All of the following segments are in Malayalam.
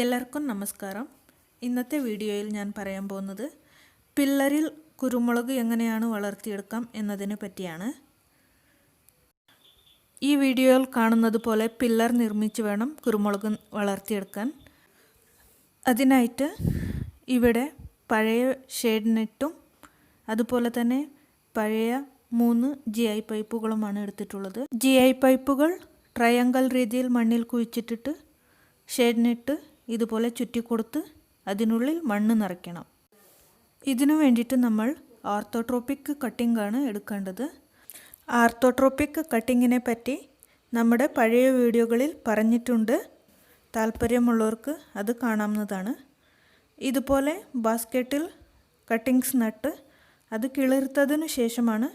എല്ലാവർക്കും നമസ്കാരം. ഇന്നത്തെ വീഡിയോയിൽ ഞാൻ പറയാൻ പോകുന്നത് പില്ലറിൽ കുരുമുളക് എങ്ങനെയാണ് വളർത്തിയെടുക്കാം എന്നതിനെ പറ്റിയാണ്. ഈ വീഡിയോയിൽ കാണുന്നത് പോലെ പില്ലർ നിർമ്മിച്ച് വേണം കുരുമുളക് വളർത്തിയെടുക്കാൻ. അതിനായിട്ട് ഇവിടെ പഴയ ഷെയ്ഡ് നെറ്റും അതുപോലെ തന്നെ പഴയ 3 GI പൈപ്പുകളുമാണ് എടുത്തിട്ടുള്ളത്. GI പൈപ്പുകൾ ട്രയാങ്കിൾ രീതിയിൽ മണ്ണിൽ കുഴിച്ചിട്ടിട്ട് ഷെയ്ഡ് നെറ്റ് ഇതുപോലെ ചുറ്റിക്കൊടുത്ത് അതിനുള്ളിൽ മണ്ണ് നിറയ്ക്കണം. ഇതിനു വേണ്ടിയിട്ട് നമ്മൾ ഓർത്തോട്രോപിക് കട്ടിംഗ് ആണ് എടുക്കേണ്ടത്. ഓർത്തോട്രോപിക് കട്ടിങ്ങിനെ പറ്റി നമ്മുടെ പഴയ വീഡിയോകളിൽ പറഞ്ഞിട്ടുണ്ട്. താല്പര്യമുള്ളവർക്ക് അത് കാണാവുന്നതാണ്. ഇതുപോലെ ബാസ്ക്കറ്റിൽ കട്ടിങ്സ് നട്ട് അത് കിളിർത്തതിനു ശേഷമാണ്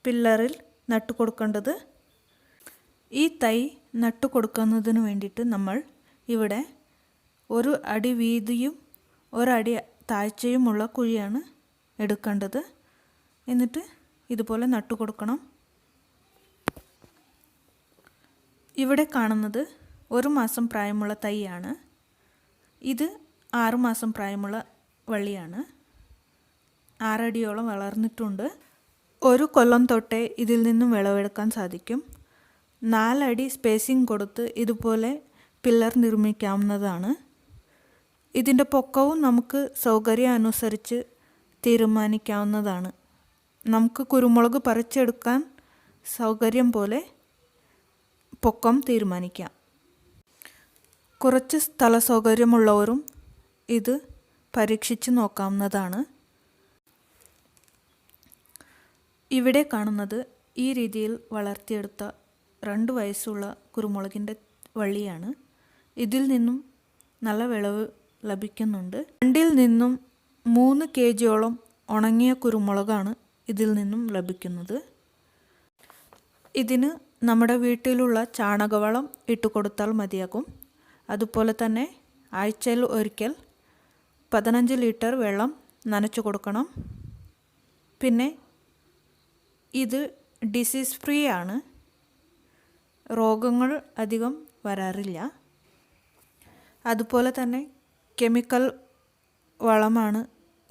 പില്ലറിൽ നട്ടു കൊടുക്കേണ്ടത്. ഈ തൈ നട്ടു കൊടുക്കുന്നതിന് വേണ്ടിയിട്ട് നമ്മൾ ഇവിടെ 1 അടി വീതിയും 1 അടി താഴ്ചയുമുള്ള കുഴിയാണ് എടുക്കേണ്ടത്. എന്നിട്ട് ഇതുപോലെ നട്ടു കൊടുക്കണം. ഇവിടെ കാണുന്നത് 1 മാസം പ്രായമുള്ള തൈയാണ്. ഇത് 6 മാസം പ്രായമുള്ള വള്ളിയാണ്. 6 അടിയോളം വളർന്നിട്ടുണ്ട്. 1 കൊല്ലം തൊട്ടേ ഇതിൽ നിന്നും വിളവെടുക്കാൻ സാധിക്കും. 4 അടി സ്പേസിങ് കൊടുത്ത് ഇതുപോലെ പില്ലർ നിർമ്മിക്കാവുന്നതാണ്. ഇതിൻ്റെ പൊക്കവും നമുക്ക് സൗകര്യമനുസരിച്ച് തീരുമാനിക്കാവുന്നതാണ്. നമുക്ക് കുരുമുളക് പറിച്ചെടുക്കാൻ സൗകര്യം പോലെ പൊക്കം തീരുമാനിക്കാം. കുറച്ച് സ്ഥല സൗകര്യമുള്ളവരും ഇത് പരീക്ഷിച്ച് നോക്കാവുന്നതാണ്. ഇവിടെ കാണുന്നത് ഈ രീതിയിൽ വളർത്തിയെടുത്ത 2 വയസ്സുള്ള കുരുമുളകിൻ്റെ വള്ളിയാണ്. ഇതിൽ നിന്നും നല്ല വിളവ് ലഭിക്കുന്നുണ്ട്. 2ൽ നിന്നും 3 kgയോളം ഉണങ്ങിയ കുരുമുളകാണ് ഇതിൽ നിന്നും ലഭിക്കുന്നത്. ഇതിന് നമ്മുടെ വീട്ടിലുള്ള ചാണകവളം ഇട്ടുകൊടുത്താൽ മതിയാകും. അതുപോലെ തന്നെ ആഴ്ചയിൽ ഒരിക്കൽ 15 ലിറ്റർ വെള്ളം നനച്ചു കൊടുക്കണം. പിന്നെ ഇത് ഡിസീസ് ഫ്രീ ആണ്. രോഗങ്ങൾ അധികം വരാറില്ല. അതുപോലെ തന്നെ കെമിക്കൽ വളമാണ്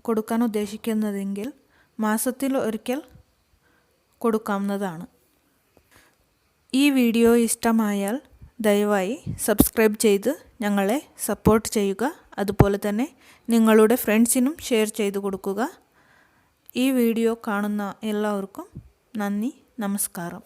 കൊടുക്കാൻ ഉദ്ദേശിക്കുന്നതെങ്കിൽ മാസത്തിൽ ഒരിക്കൽ കൊടുക്കാവുന്നതാണ്. ഈ വീഡിയോ ഇഷ്ടമായാൽ ദയവായി സബ്സ്ക്രൈബ് ചെയ്ത് ഞങ്ങളെ സപ്പോർട്ട് ചെയ്യുക. അതുപോലെ തന്നെ നിങ്ങളുടെ ഫ്രണ്ട്സിനും ഷെയർ ചെയ്ത് കൊടുക്കുക. ഈ വീഡിയോ കാണുന്ന എല്ലാവർക്കും നന്ദി, നമസ്കാരം.